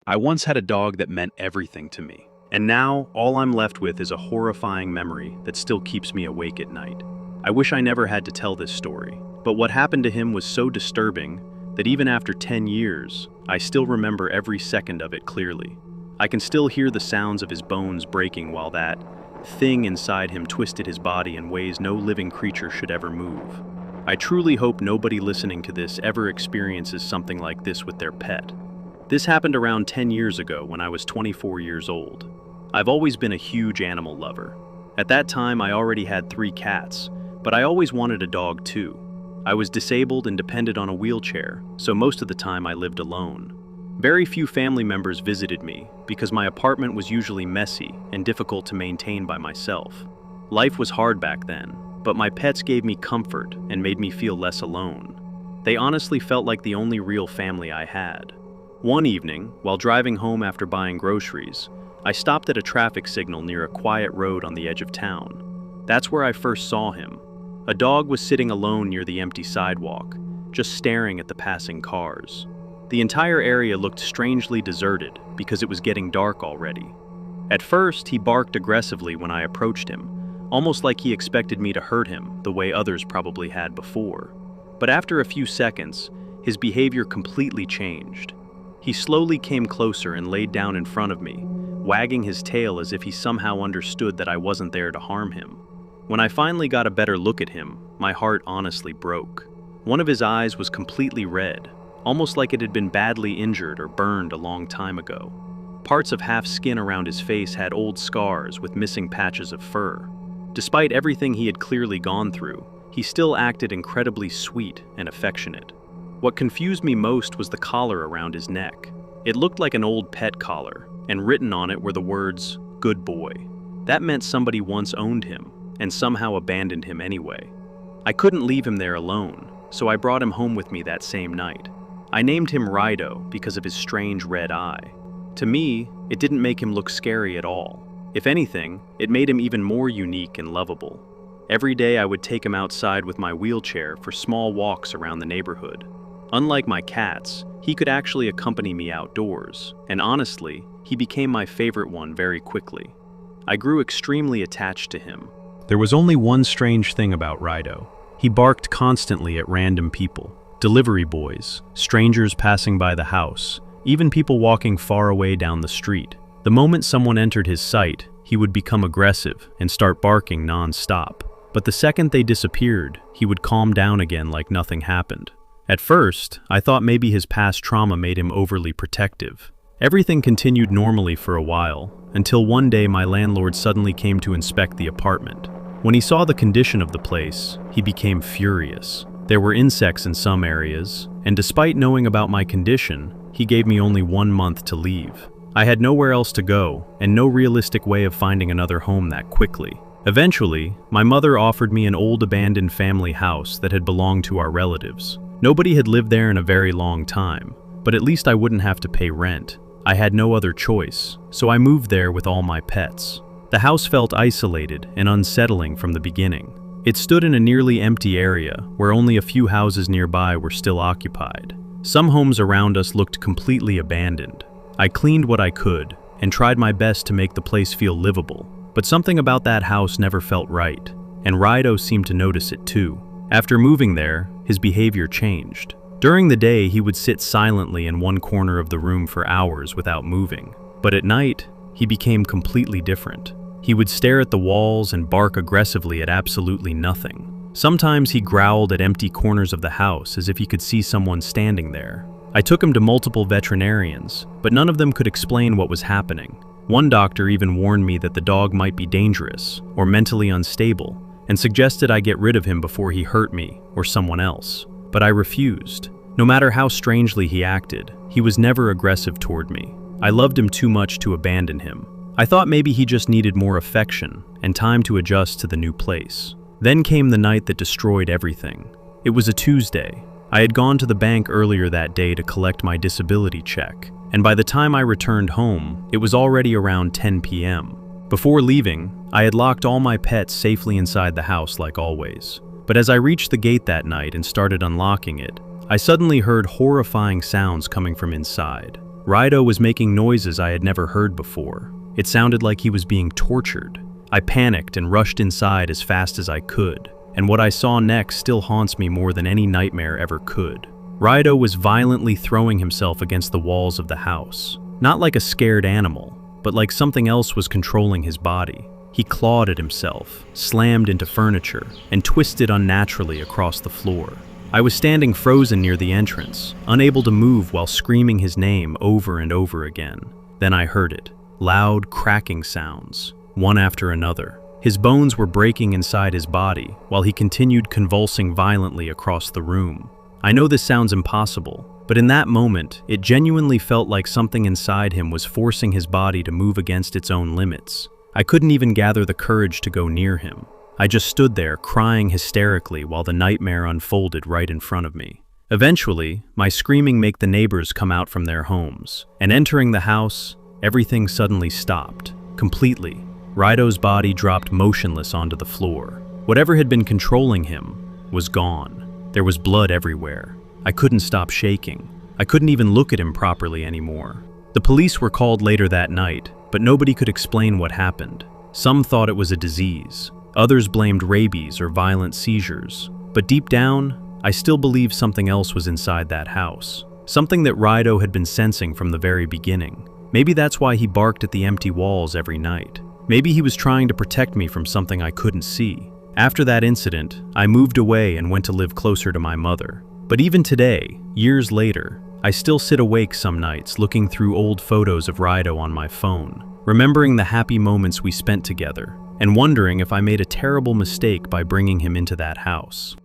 I once had a dog that meant everything to me, and now all I'm left with is a horrifying memory that still keeps me awake at night. I wish I never had to tell this story, but what happened to him was so disturbing that even after 10 years, I still remember every second of it clearly. I can still hear the sounds of his bones breaking while that thing inside him twisted his body in ways no living creature should ever move. I truly hope nobody listening to this ever experiences something like this with their pet. This happened around 10 years ago when I was 24 years old. I've always been a huge animal lover. At that time, I already had 3 cats, but I always wanted a dog too. I was disabled and depended on a wheelchair, so most of the time I lived alone. Very few family members visited me because my apartment was usually messy and difficult to maintain by myself. Life was hard back then, but my pets gave me comfort and made me feel less alone. They honestly felt like the only real family I had. One evening, while driving home after buying groceries, I stopped at a traffic signal near a quiet road on the edge of town. That's where I first saw him. A dog was sitting alone near the empty sidewalk, just staring at the passing cars. The entire area looked strangely deserted because it was getting dark already. At first, he barked aggressively when I approached him, almost like he expected me to hurt him the way others probably had before. But after a few seconds, his behavior completely changed. He slowly came closer and laid down in front of me, wagging his tail as if he somehow understood that I wasn't there to harm him. When I finally got a better look at him, my heart honestly broke. One of his eyes was completely red, almost like it had been badly injured or burned a long time ago. Parts of half skin around his face had old scars with missing patches of fur. Despite everything he had clearly gone through, he still acted incredibly sweet and affectionate. What confused me most was the collar around his neck. It looked like an old pet collar, and written on it were the words, "Good boy." That meant somebody once owned him, and somehow abandoned him anyway. I couldn't leave him there alone, so I brought him home with me that same night. I named him Rido because of his strange red eye. To me, it didn't make him look scary at all. If anything, it made him even more unique and lovable. Every day I would take him outside with my wheelchair for small walks around the neighborhood. Unlike my cats, he could actually accompany me outdoors, and honestly, he became my favorite one very quickly. I grew extremely attached to him. There was only one strange thing about Rido. He barked constantly at random people, delivery boys, strangers passing by the house, even people walking far away down the street. The moment someone entered his sight, he would become aggressive and start barking non-stop. But the second they disappeared, he would calm down again like nothing happened. At first, I thought maybe his past trauma made him overly protective. Everything continued normally for a while, until one day my landlord suddenly came to inspect the apartment. When he saw the condition of the place, he became furious. There were insects in some areas, and despite knowing about my condition, he gave me only 1 month to leave. I had nowhere else to go, and no realistic way of finding another home that quickly. Eventually, my mother offered me an old abandoned family house that had belonged to our relatives. Nobody had lived there in a very long time, but at least I wouldn't have to pay rent. I had no other choice, so I moved there with all my pets. The house felt isolated and unsettling from the beginning. It stood in a nearly empty area where only a few houses nearby were still occupied. Some homes around us looked completely abandoned. I cleaned what I could and tried my best to make the place feel livable, but something about that house never felt right, and Rido seemed to notice it too. After moving there, his behavior changed. During the day, he would sit silently in one corner of the room for hours without moving. But at night, he became completely different. He would stare at the walls and bark aggressively at absolutely nothing. Sometimes he growled at empty corners of the house as if he could see someone standing there. I took him to multiple veterinarians, but none of them could explain what was happening. One doctor even warned me that the dog might be dangerous or mentally unstable, and suggested I get rid of him before he hurt me or someone else. But I refused. No matter how strangely he acted, he was never aggressive toward me. I loved him too much to abandon him. I thought maybe he just needed more affection and time to adjust to the new place. Then came the night that destroyed everything. It was a Tuesday. I had gone to the bank earlier that day to collect my disability check, and by the time I returned home, it was already around 10 p.m. Before leaving, I had locked all my pets safely inside the house like always. But as I reached the gate that night and started unlocking it, I suddenly heard horrifying sounds coming from inside. Rido was making noises I had never heard before. It sounded like he was being tortured. I panicked and rushed inside as fast as I could, and what I saw next still haunts me more than any nightmare ever could. Rido was violently throwing himself against the walls of the house, not like a scared animal, but like something else was controlling his body. He clawed at himself, slammed into furniture, and twisted unnaturally across the floor. I was standing frozen near the entrance, unable to move while screaming his name over and over again. Then I heard it, loud cracking sounds, one after another. His bones were breaking inside his body while he continued convulsing violently across the room. I know this sounds impossible, but in that moment, it genuinely felt like something inside him was forcing his body to move against its own limits. I couldn't even gather the courage to go near him. I just stood there crying hysterically while the nightmare unfolded right in front of me. Eventually, my screaming made the neighbors come out from their homes, and entering the house, everything suddenly stopped, completely. Rido's body dropped motionless onto the floor. Whatever had been controlling him was gone. There was blood everywhere. I couldn't stop shaking. I couldn't even look at him properly anymore. The police were called later that night, but nobody could explain what happened. Some thought it was a disease. Others blamed rabies or violent seizures. But deep down, I still believe something else was inside that house. Something that Rido had been sensing from the very beginning. Maybe that's why he barked at the empty walls every night. Maybe he was trying to protect me from something I couldn't see. After that incident, I moved away and went to live closer to my mother. But even today, years later, I still sit awake some nights looking through old photos of Rido on my phone, remembering the happy moments we spent together, and wondering if I made a terrible mistake by bringing him into that house.